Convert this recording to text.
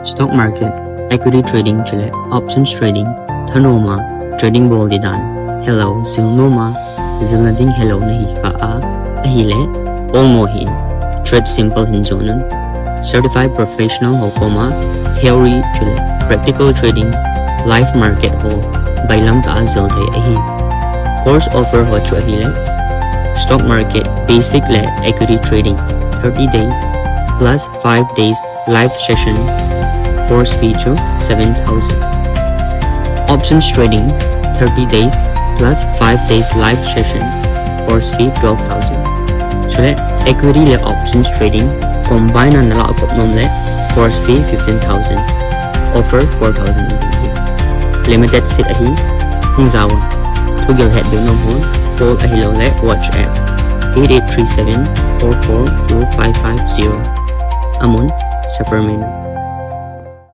Stock market, equity trading chile, options trading, thanoma, trading ball didan, hello, zilnoma, zilnading hello nahi ka ahile, olmo hin, trade simple hin zonan, certified professional hokoma, theory chile, practical trading, live market ho, bailam ta zilte ahi. Course offer ho chu ahile, stock market, basic le equity trading, 30 days, plus 5 days live session, course fee to 7,000. Options trading, 30 days, plus 5 days live session, course fee 12,000. Chale, equity le options trading, combine na nala akopnom le, course fee 15,000, offer 4,000. Limited seat ahi, hungzawa. Tugil head no hon, call ahilo le WhatsApp 8837 442550. Amon, sa Permena.